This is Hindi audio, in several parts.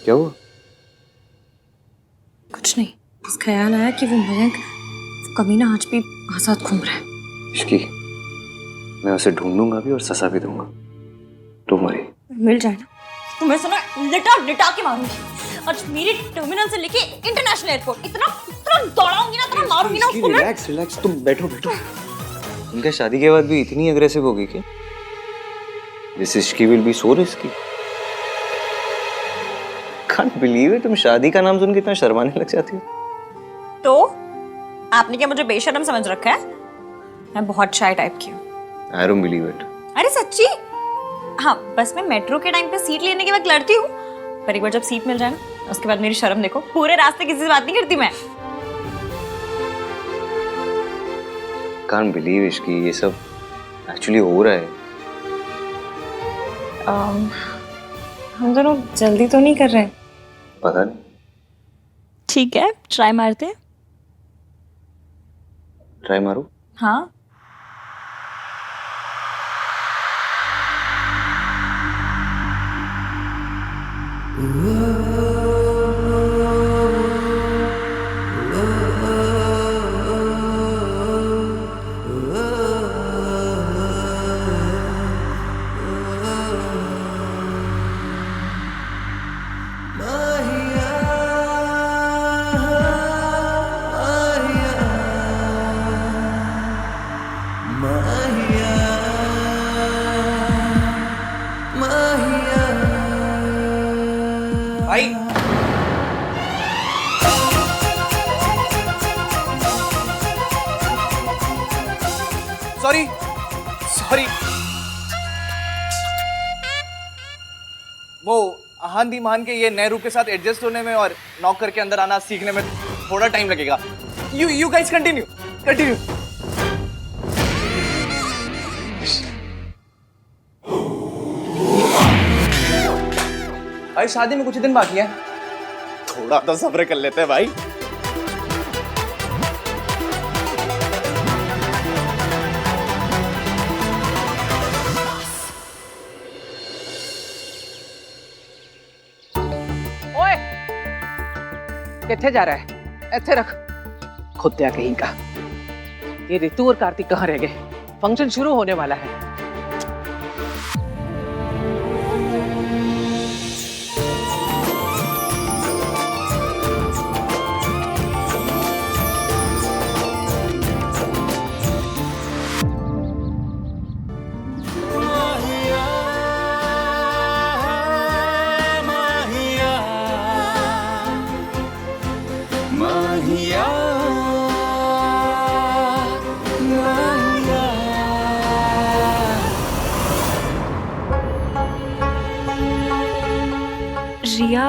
क्या हुआ? कुछ नहीं, बस ख्याल आया कि वो मयंक, वो कमीना आज भी आजाद घूम रहा है। इश्की, मैं उसे ढूंढूंगा भी और सजा भी दूंगा। तुम मरी मिल जाए ना तो मैं सुना लिटा लिटा के मारूंगी। आज मेरी टर्मिनल से लेके इंटरनेशनल एयरपोर्ट इतना इतना दौड़ाऊंगी ना, इतना मारूंगी ना उसको मैं। रिलैक्स रिलैक्स, तुम बैठो बैठो। उनका शादी के बाद भी इतनी अग्रेसिव होगी क्या? This Ishki will be so risky. Can't believe it, तुम शादी का नाम सुन के इतना शर्माने लग जाती हो। तो आपने क्या मुझे बेशर्म समझ रखा है? मैं बहुत शाय टाइप की हूँ। I don't believe it. अरे सच्ची, हाँ बस मैं मेट्रो के टाइम पे सीट लेने के वक्त लड़ती हूँ, पर एक बार जब सीट मिल जाए ना उसके बाद मेरी शर्म देखो, पूरे रास्ते किसी से बात नहीं करती मैं। कांट बिलीव इश्की, ये सब एक्चुअली हो रहा है। हम दोनों जल्दी तो नहीं कर रहे हैं? पता नहीं। ठीक है, ट्राई मारते हैं। ट्राई मारो। हाँ भाई सॉरी सॉरी, वो आंधी मान के ये नए रूप के साथ एडजस्ट होने में और नॉक करके अंदर आना सीखने में थोड़ा टाइम लगेगा। You guys continue continue. भाई शादी में कुछ ही दिन बाकी है, थोड़ा तो सब्र कर लेते हैं भाई। ओए, किथे जा रहा है? ऐसे रख। खुद्या कहीं का। ये रितु और कार्तिक कहाँ रह गए? फंक्शन शुरू होने वाला है। रिया,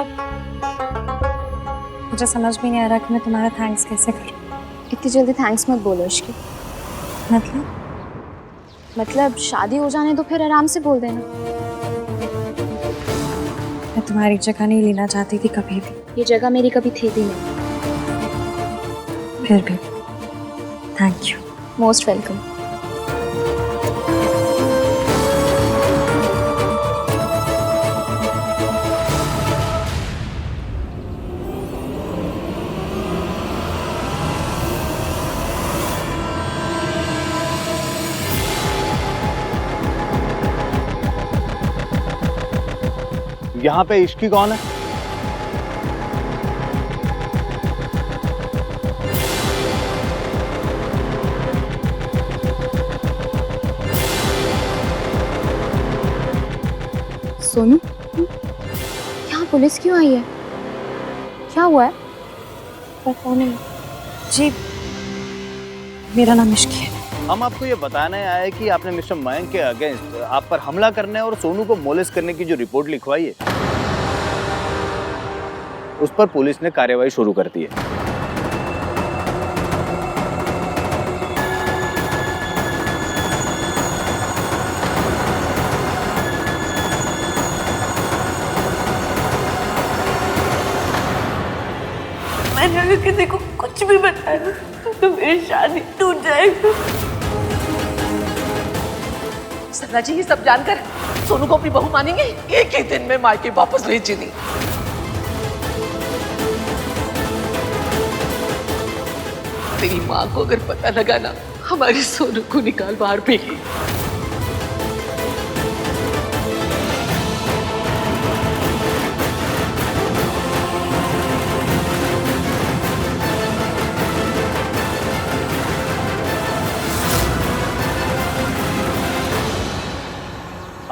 मुझे समझ में नहीं आ रहा कि मैं तुम्हारा थैंक्स कैसे करूं। इतनी जल्दी थैंक्स मत बोलो इश्की। मतलब शादी हो जाने तो फिर आराम से बोल देना। मैं तुम्हारी जगह नहीं लेना चाहती थी कभी भी। ये जगह मेरी कभी थी भी नहीं। फिर भी थैंक यू। Most welcome. यहाँ पे इश्की कौन है? सोनू, यहाँ पुलिस क्यों आई है? क्या हुआ है? पता नहीं। जी, मेरा नाम इश्की है। हम आपको ये बताने आए कि आपने मिस्टर मयंक के अगेंस्ट आप पर हमला करने और सोनू को मोलेस्ट करने की जो रिपोर्ट लिखवाई है, उस पर पुलिस ने कार्रवाई शुरू कर दी है। मैंने अगर किसी को कुछ भी बताया तो मेरी शादी टूट जाएगी। सरला जी, ये सब जानकर सोनू को अपनी बहू मानेंगे? एक ही दिन में मायके वापस भेज देंगे। तेरी माँ को अगर पता लगा ना, हमारे सोनू को निकाल बाहर फेंकी।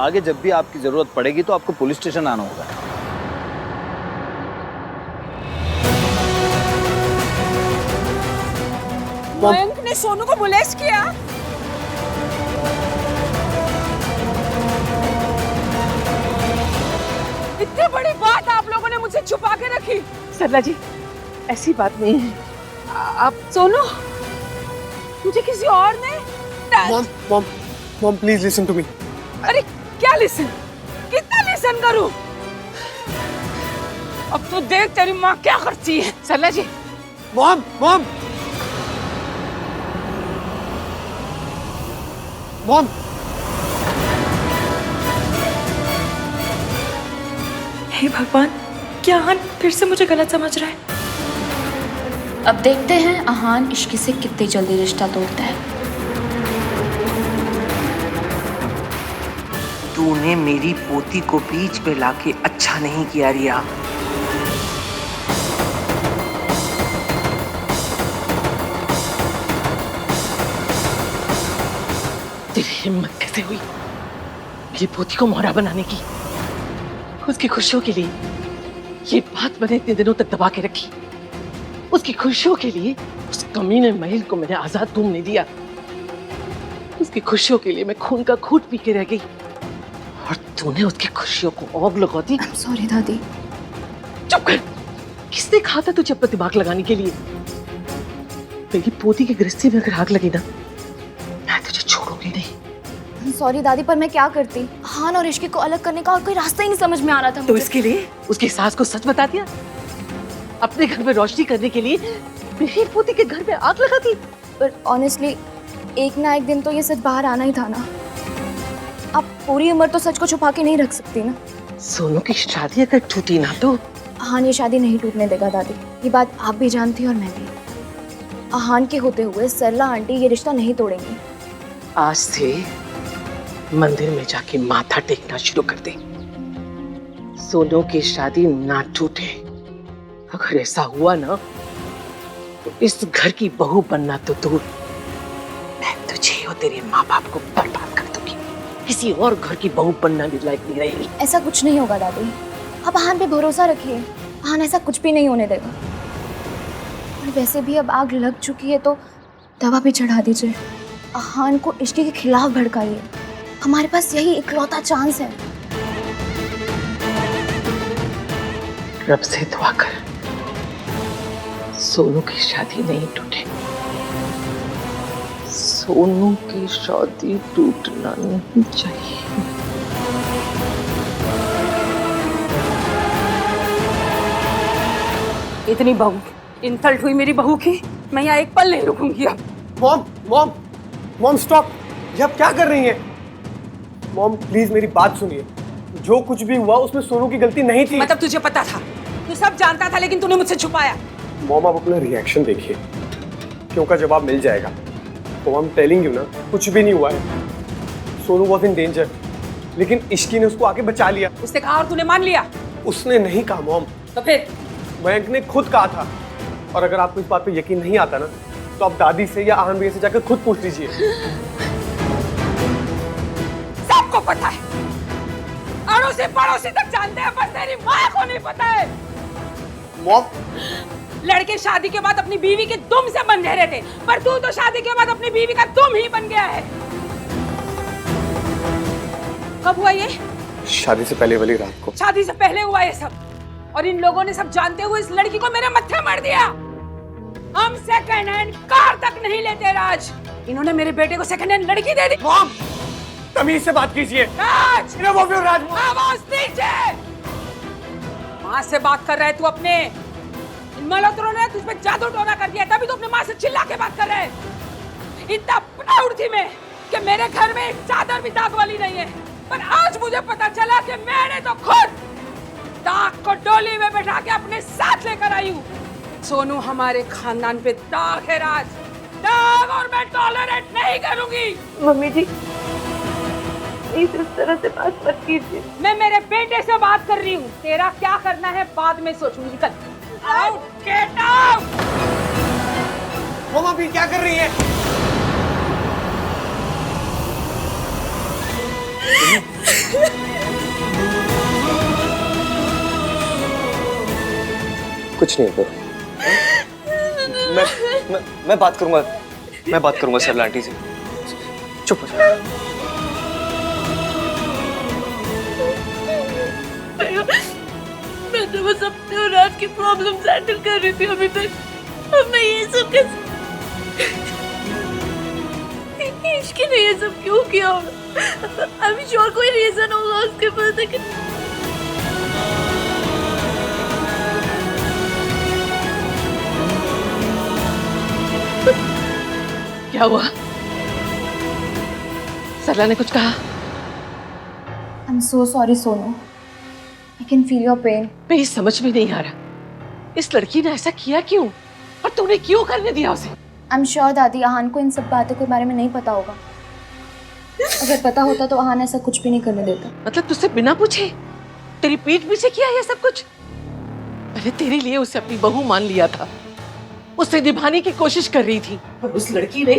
आगे जब भी आपकी जरूरत पड़ेगी तो आपको पुलिस स्टेशन आना होगा। मयंक ने सोनू को मोलेस्ट किया। इतनी बड़ी बात आप लोगों ने मुझसे छुपा के रखी। सरला जी, ऐसी बात नहीं है। आप सोनू, मुझे किसी और ने mom please listen to me. अरे क्या लिसन? कितना लिसन करूं? अब तो देख तेरी माँ क्या करती है। सरला जी, मॉम मॉम मॉम हे भगवान, क्या आहान फिर से मुझे गलत समझ रहा है? अब देखते हैं आहान इश्क से कितनी जल्दी रिश्ता तोड़ता है। तूने मेरी पोती को बीच पे लाके अच्छा नहीं किया रिया। तेरी हिम्मत कैसे हुई मेरी पोती को मोहरा बनाने की? उसकी खुशियों के लिए ये बात मैंने इतने दिनों तक दबा के रखी। उसकी खुशियों के लिए उस कमीने महिल को मैंने आजाद घूमने दिया। उसकी खुशियों के लिए मैं खून का घूंट पी के रह गई और तूने उसकी खुशियों को आग लगा दी। सॉरी दादी। चुप कर। किसने कहा था तुझे अपना दिमाग लगाने के लिए? मेरी पोती की गृहस्थी में अगर आग लगी ना, मैं तुझे छोड़ूंगी नहीं। सॉरी दादी, पर मैं क्या करती? आहान और इश्क को अलग करने का और कोई रास्ता ही नहीं समझ में आ रहा था तो मुझे। इसके लिए उसकी सास को सच बता दिया? अपने घर में रोशनी करने के लिए मेरी पोती के घर में आग लगा दी? पर ऑनेस्टली एक ना एक दिन तो ये सच बाहर आना ही था ना। आप पूरी उम्र तो सच को छुपा के नहीं रख सकती ना। सोनू की शादी अगर टूटी ना तो आहान ये शादी नहीं टूटने देगा दादी। ये बात आप भी जानती हैं और मैं भी। आहान के होते हुए सरला आंटी ये रिश्ता नहीं तोड़ेंगी। आज से मंदिर में जाके माथा टेकना शुरू कर दे। सोनू की शादी ना टूटे। अगर ऐसा हुआ ना तो इस घर की बहू बनना तो दूर, मैं तुझे और तेरे माँ बाप को बर्बाद कर दूंगी। किसी और घर की बहू बनना भी लायक नहीं रहेगी। ऐसा कुछ नहीं होगा दादी, आप आहान पे भरोसा रखिए। आहान ऐसा कुछ भी नहीं होने देगा। और वैसे भी अब आग लग चुकी है तो दवा भी चढ़ा दीजिए। आहान को इश्क के खिलाफ भड़काइए। हमारे पास यही इकलौता चांस है। रब से दुआ कर सोनू की शादी नहीं टूटे। सोनू की शादी टूटना नहीं चाहिए। इतनी बहू इंसल्ट हुई मेरी बहू की, मैं यहाँ एक पल नहीं रुकूंगी अब। Mom mom mom stop. ये आप क्या कर रही हैं? मॉम प्लीज मेरी बात सुनिए। जो कुछ भी हुआ उसमें सोनू की गलती नहीं थी। मतलब तुझे पता था, तू सब जानता था, लेकिन तूने मुझसे छुपाया। मॉम आप अपना रिएक्शन देखिए, क्यों का जवाब मिल जाएगा। तो हम टेलिंग यू ना, कुछ भी नहीं हुआ है। सोनू वॉज इन डेंजर, लेकिन इश्की ने उसको आके बचा लिया। उसने कहा और तूने मान लिया? उसने नहीं कहा मॉम, तो फिर मयंक ने खुद कहा था। और अगर आपको इस बात पे यकीन नहीं आता ना, तो आप दादी से या आहान भैया से जाकर खुद पूछ लीजिए। सबको पता है, अड़ोसी पड़ोसी तक जानते हैं, पर तेरी माँ को नहीं पता है। मॉम लड़के शादी के बाद अपनी बीवी के दुम से बंधे रहते, पर तू तो शादी के बाद अपनी बीवी का दुम ही बन गया है। कब हुआ ये? शादी से पहले वाली रात को। शादी से पहले हुआ ये सब, और इन लोगों ने सब जानते हुए इस लड़की को मेरे मत्थे मार दिया। हम सेकंड हैंड कार तक नहीं लेते राज, इन्होंने मेरे बेटे को सेकंड हैंड लड़की दे दी। मॉम तमीज से बात कीजिए। राज, राज आवाज नीचे। माँ से बात कर रहा है तू अपने? इन मल्होत्रों ने तुझ पे जादू टोना कर दिया, तभी तो अपने माँ से चिल्ला के बात कर रहे हैं। इतना प्राउड थी मैं कि मेरे घर में एक चादर भी दाग वाली नहीं है, पर आज मुझे पता चला कि मैंने तो खुद दाग को डोली में बैठा के अपने साथ लेकर आई हूँ। सोनू हमारे खानदान पे दाग है राज, दाग, और मैं टॉलरेट नहीं करूंगी। मम्मी जी प्लीज इस तरह से बात मत कीजिए। मैं मेरे बेटे से बात कर रही हूँ, तेरा क्या करना है बाद में सोचूंगी। निकल आउट, गेट आउट। मम्मा भी क्या कर रही है? कुछ नहीं होगा। मैं बात करूंगा, मैं बात करूंगा सर आंटी से। चुप हो जा। मैं तो बस अपने और राज की प्रॉब्लम सेटल कर रही थी अभी तक, अब मैं ये सब कैसे? इश्क ने ये सब क्यों किया होगा? आई एम श्योर कोई रीजन होगा उसके पास, लेकिन क्या हुआ? सरला ने कुछ कहा? I'm so sorry, Sonu. I can feel your pain. मैं ये समझ में नहीं आ रहा, इस लड़की ने ऐसा किया क्यों, और तूने क्यों करने दिया उसे? I'm sure दादी आहान को इन सब बातों के बारे में नहीं पता होगा। अगर पता होता तो आहान ऐसा कुछ भी नहीं करने देता। मतलब तुझसे बिना पूछे तेरी पीठ पीछे किया ये सब कुछ? मैंने तेरे लिए उसे अपनी बहू मान लिया था, उसे निभाने की कोशिश कर रही थी, पर उस लड़की ने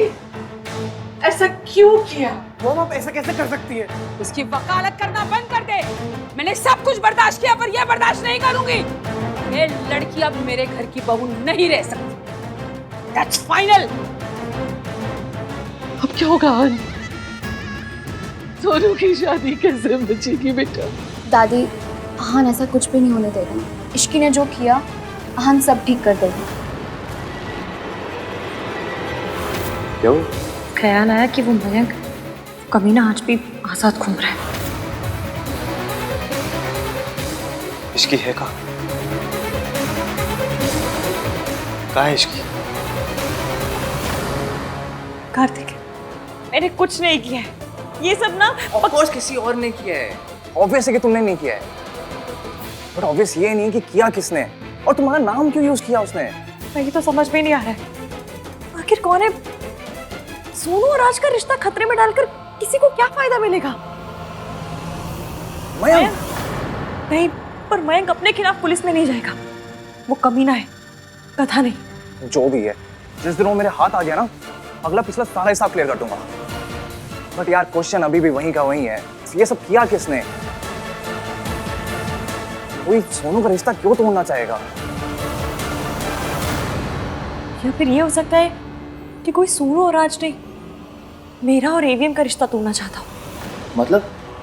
ऐसा क्यों किया? मम्मा आप ऐसा कैसे कर सकती है? उसकी वकालत करना बंद कर दे। मैंने सब कुछ बर्दाश्त किया, पर यह बर्दाश्त नहीं करूंगी। ये लड़की अब मेरे घर की बहू नहीं रह सकती। That's final. अब क्या होगा आन? सोनू की शादी कैसे बचेगी बेटा? दादी आहान ऐसा कुछ भी नहीं होने देगा। इश्की ने जो किया आहान सब ठीक कर देगा। क्यों? ख्याल आया कि वो मयंक कमीना आज भी आजाद घूम रहा है। इसकी है कहाँ है इसकी? कार्तिक मैंने कुछ नहीं किया है, ये सब ना ऑफ कोर्स किसी और ने किया है। ऑब्वियस है कि तुमने नहीं किया है, बट ऑब्वियस ये नहीं कि किया किसने, और तुम्हारा नाम क्यों यूज किया उसने? मुझे तो समझ में नहीं आ रहा है आखिर कौन है। सोनू और राज का रिश्ता खतरे में डालकर किसी को क्या फायदा मिलेगा? मयंक नहीं, पर मयंक अपने खिलाफ पुलिस में नहीं जाएगा, वो कमीना है, कथा नहीं। जो भी है, जिस दिन वो मेरे हाथ आ गया ना, अगला पिछला सारा हिसाब क्लियर कर दूंगा। बट यार क्वेश्चन अभी भी वहीं का वहीं है, ये सब किया किसने? कोई सोनू का रिश्ता क्यों तोड़ना चाहेगा? या फिर ये हो सकता है कि कोई सोनू और राज नहीं, मेरा और एवीएम का रिश्ता तोड़ना चाहता हूँ।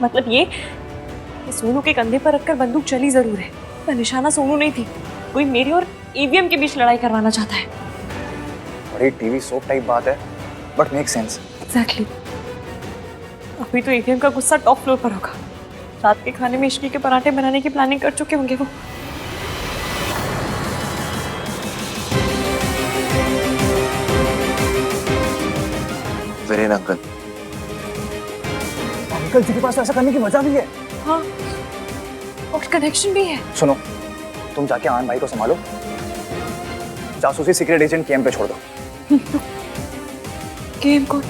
मतलब ये कि सोनू के कंधे पर रखकर बंदूक चली जरूर है, पर निशाना सोनू नहीं थी, कोई मेरी और एवीएम के बीच लड़ाई करवाना चाहता है। बड़ी टीवी सोप टाइप बात है, बट मेक सेंस। एग्जैक्टली। अभी तो एवीएम का गुस्सा टॉप फ्लोर पर होगा, रात के खाने में इश्की के पराठे बनाने की प्लानिंग कर चुके होंगे वो। वीरेन अंकल। अंकल जी के पास तो ऐसा करने की वजह भी है। हाँ, और कनेक्शन भी है। सुनो, तुम जाके आन भाई को संभालो, जासूसी सीक्रेट एजेंट केएम पे छोड़ दो। केएम कौन?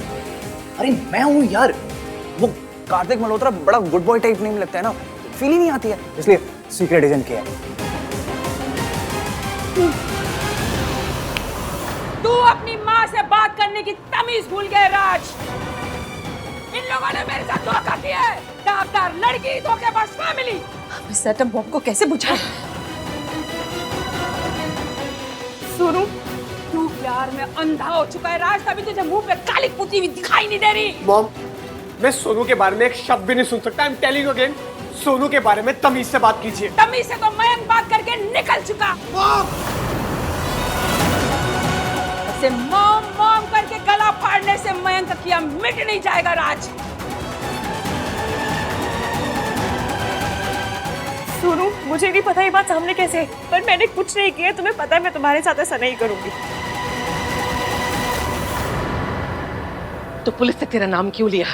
अरे मैं हूँ यार, वो कार्तिक मल्होत्रा बड़ा गुड बॉय टाइप नेम लगता है ना, फील ही नहीं आती है, इसलिए सीक्रेट एजेंट केएम। तू अपनी माँ से बात करने की तमीज भूल गए राज। इन लोगों ने मेरे साथ धोखा किया है, दागदार लड़की, धोखेबाज फैमिली। अब इस एटम बॉम्ब को कैसे बुझाएं? सुनो, तू प्यार में अंधा हो चुका है राज, तभी तुझे मुंह पे काली पुती हुई दिखाई नहीं दे रही। मॉम, मैं सोनू के बारे में एक शब्द भी नहीं सुन सकता। I am telling you again, Sonu के बारे में तमीज से बात कीजिए। तमीज से तो मयंक बात करके निकल चुका। ऐसे मॉम मॉम करके गला फाड़ने से मयंक का किया मिट नहीं जाएगा राज। सुनो, मुझे नहीं पता ये बात सामने कैसे है, पर मैंने कुछ नहीं किया, तुम्हें पता है मैं तुम्हारे साथ ऐसा नहीं करूंगी। तो पुलिस ने तेरा नाम क्यों लिया?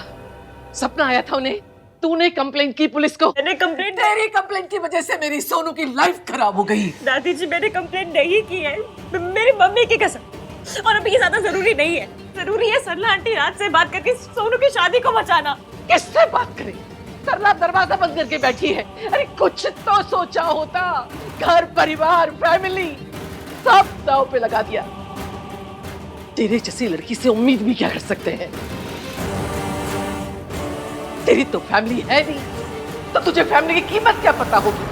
सपना आया था उन्हें तूने कंप्लेंट की पुलिस को? मैंने कंप्लेंट तेरी कंप्लेंट की वजह से मेरी सोनू की लाइफ खराब हो गई। दादी जी मैंने कंप्लेंट नहीं की है, मेरी मम्मी की कसम। और अभी ये ज्यादा जरूरी नहीं है, जरूरी है सरला आंटी रात से बात करके सोनू की शादी को बचाना। किससे बात करें? सरला दरवाजा बंद करके बैठी है। अरे कुछ तो सोचा होता, घर परिवार फैमिली सब दांव पे लगा दिया। तेरे जैसी लड़की से उम्मीद भी क्या कर सकते हैं? तेरी तो फैमिली है नहीं, तो तुझे फैमिली की कीमत क्या पता होगी?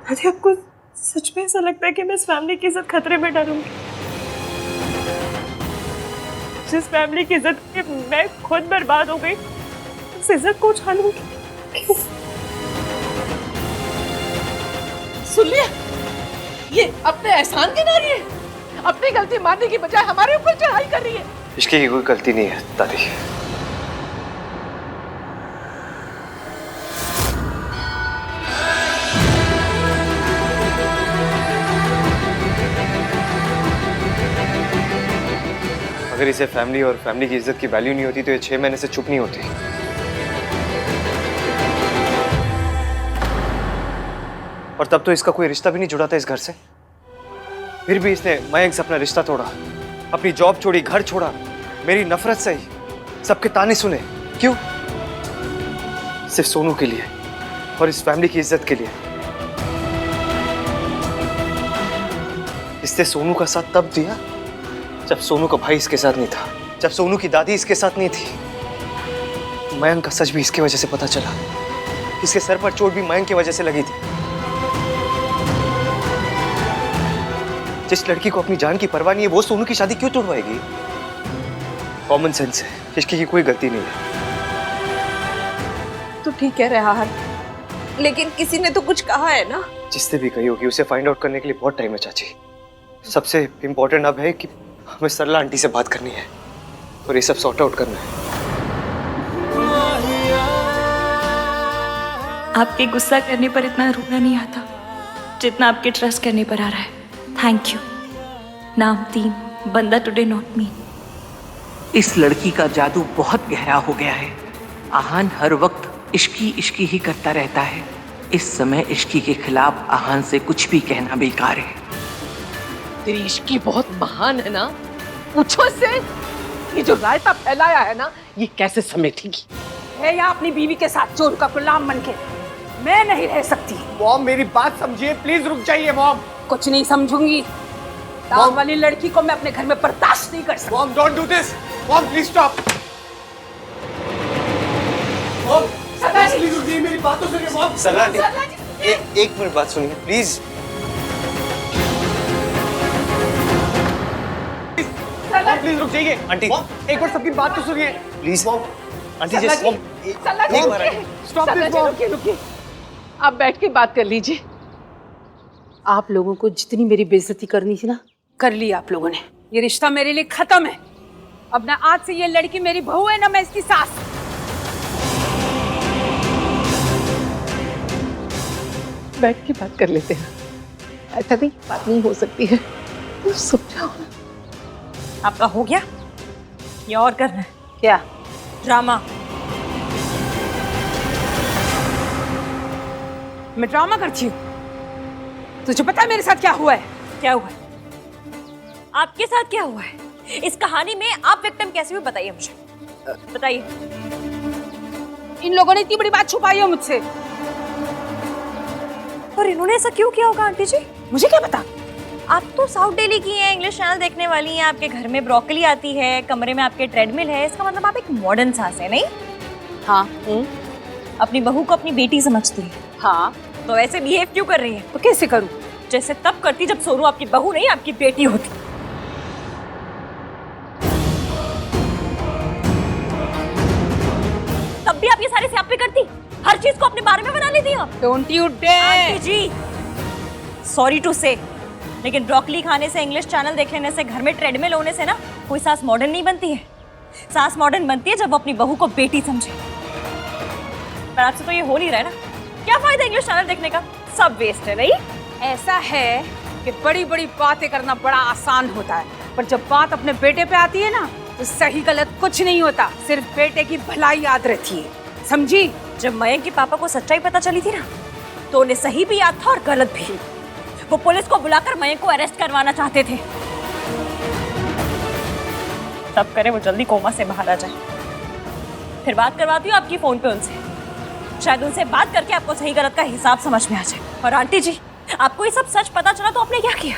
दादी आपको सच में ऐसा लगता है कि मैं इस फैमिली की इज्जत खतरे में डालूंगी? जिस फैमिली की इज्जत के मैं खुद बर्बाद हो गई, उस इज्जत को उछालूंगी? क्यों? सुन लिया? ये अपने एहसान गिना रही है, अपनी गलती मानने की बजाय हमारे ऊपर चढ़ाई कर रही है। इसकी कोई गलती नहीं है दादी। अगर इसे फैमिली और फैमिली की इज्जत की वैल्यू नहीं होती तो ये 6 महीने से चुप नहीं होती। और तब तो इसका कोई रिश्ता भी नहीं जुड़ा था इस घर से। फिर भी इसने मयंक से अपना रिश्ता तोड़ा, अपनी जॉब छोड़ी, घर छोड़ा, मेरी नफरत सही, सबके ताने सुने। क्यों? सिर्फ सोनू के लिए और इस फैमिली की इज्जत के लिए। इसने सोनू का साथ तब दिया जब सोनू का भाई इसके साथ नहीं था, जब सोनू की दादी इसके साथ नहीं थी। मयंक का सच भी इसकी वजह से पता चला। इसके सर पर चोट भी मयंक की वजह से लगी थी। जिस लड़की को अपनी जान की परवाह नहीं है वो सोनू की शादी क्यों तोड़वाएगी? कॉमन सेंस है, इश्क की कोई गलती नहीं है। तो ठीक कह रहा है, लेकिन किसी ने तो कुछ कहा है ना? जिसने भी कही होगी उसे फाइंड आउट करने के लिए बहुत टाइम है चाची। सबसे इम्पोर्टेंट अब है कि हमें सरला आंटी से बात करनी है और ये सब सॉर्ट आउट करना है। आपके गुस्सा करने पर इतना रोना नहीं आता जितना आपके ट्रस्ट करने पर आ रहा है। Thank you. नाम 3, बंदा टुडे नॉट मी। इस लड़की का जादू बहुत गहरा हो गया है। आहान हर वक्त इश्की इश्की ही करता रहता है। इस समय इश्की के खिलाफ आहान से कुछ भी कहना बेकार है। तेरी इश्की बहुत महान है ना? पूछो इससे, ये जो रायता फैलाया है ना, ये कैसे समेटेगी? है या अपनी बीवी के साथ चोर का गुलाम बन के मैं नहीं रह सकती। मॉम मेरी बात समझिए, प्लीज रुक जाइए मॉम। कुछ नहीं समझूंगी। दाव वाली लड़की को मैं अपने घर में बर्दाश्त नहीं कर सकती। Mom don't do this. Mom please stop. Mom please रुक जाइए, मेरी बात तो सुनिए मॉम। सरला आंटी, एक मिनट बात सुनिए प्लीज। प्लीज रुक जाइए आंटी, एक बार सबकी बात तो सुनिए please. Mom aunty just stop this mom. रुकिए, आप बैठ के बात कर लीजिए। आप लोगों को जितनी मेरी बेइज्जती करनी थी ना, कर ली आप लोगों ने। ये रिश्ता मेरे लिए खत्म है। अब ना आज से ये लड़की मेरी बहू है, ना मैं इसकी सास। बैठ के बात कर लेते हैं। ऐसा नहीं, बात नहीं हो सकती है। समझाओ। आपका हो गया या और करना है? क्या ड्रामा? मैं ड्रामा करती हूँ? तुझे पता है मेरे साथ क्या हुआ है? क्या हुआ है? आपके साथ क्या हुआ है? इस कहानी में आप विक्टिम कैसे हुए बताइए मुझे, बताइए। इन लोगों ने इतनी बड़ी बात छुपाई है मुझसे। और इन्होंने ऐसा क्यों किया होगा आंटी जी? मुझे क्या पता। आप तो साउथ डेली की हैं, इंग्लिश चैनल देखने वाली हैं, आपके घर में ब्रोकली आती है, कमरे में आपके ट्रेडमिल है, इसका मतलब आप एक मॉडर्न सास है, नहीं? हाँ। अपनी बहू को अपनी बेटी समझती है। हाँ। तो ऐसे बिहेव क्यों कर रही है? तो कैसे करूं? जैसे तब करती जब सोनू आपकी बहू नहीं आपकी बेटी होती। तब भी आप ये सारे स्यापे करती, हर चीज को अपने बारे में बना लेती आप। Don't you dare. Aunty ji, sorry to say, लेकिन ब्रोकली खाने से, इंग्लिश चैनल देख लेने से, घर में ट्रेडमिल होने से ना कोई सास मॉडर्न नहीं बनती है। सास मॉडर्न बनती है जब वो अपनी बहू को बेटी समझे। पर आपसे तो ये हो नहीं रहा है ना। क्या फायदा इंग्लिश चैनल देखने का, सब वेस्ट है नहीं। ऐसा है कि बड़ी बड़ी बातें करना बड़ा आसान होता है, पर जब बात अपने बेटे पे आती है ना तो सही गलत कुछ नहीं होता, सिर्फ बेटे की भलाई याद रहती है, समझी? जब मयंक के पापा को सच्चाई पता चली थी ना तो उन्हें सही भी याद था और गलत भी। वो पुलिस को बुलाकर मयंक को अरेस्ट करवाना चाहते थे। तब करे वो जल्दी कोमा से बाहर आ जाए। फिर बात करवाती हूँ आपकी फोन पे उनसे, शायद उनसे बात करके आपको सही गलत का हिसाब समझ में आ जाए। और आंटी जी, आपको ये सब सच पता चला तो आपने क्या किया?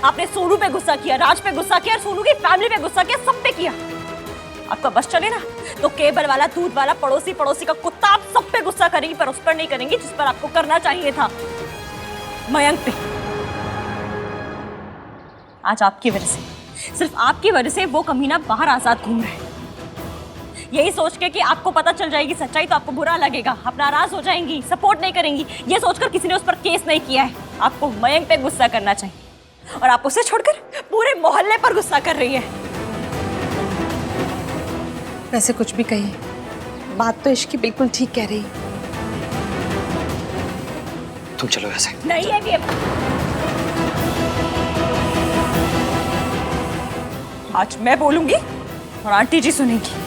आपने सोनू पे गुस्सा किया, राज पे गुस्सा किया, सोनू की फैमिली पे गुस्सा किया, सब पे किया। आपका बस चले ना तो केबल वाला, दूध वाला, पड़ोसी का कुत्ता, आप सब पे गुस्सा करेंगी, पर उस पर नहीं करेंगी जिस पर आपको करना चाहिए था, मयंक पे। आज आपकी वजह से, सिर्फ आपकी वजह से वो कमीना बाहर आजाद घूम रहे हैं। यही सोच के कि आपको पता चल जाएगी सच्चाई तो आपको बुरा लगेगा, आप नाराज हो जाएंगी, सपोर्ट नहीं करेंगी, ये सोचकर किसी ने उस पर केस नहीं किया है। आपको मयंक पे गुस्सा करना चाहिए और आप उसे छोड़कर पूरे मोहल्ले पर गुस्सा कर रही है। वैसे कुछ भी कहिए, बात तो इश्की बिल्कुल ठीक कह रही है। तुम चलो ऐसे। नहीं है ये। आज मैं बोलूंगी और आंटी जी सुनेंगी।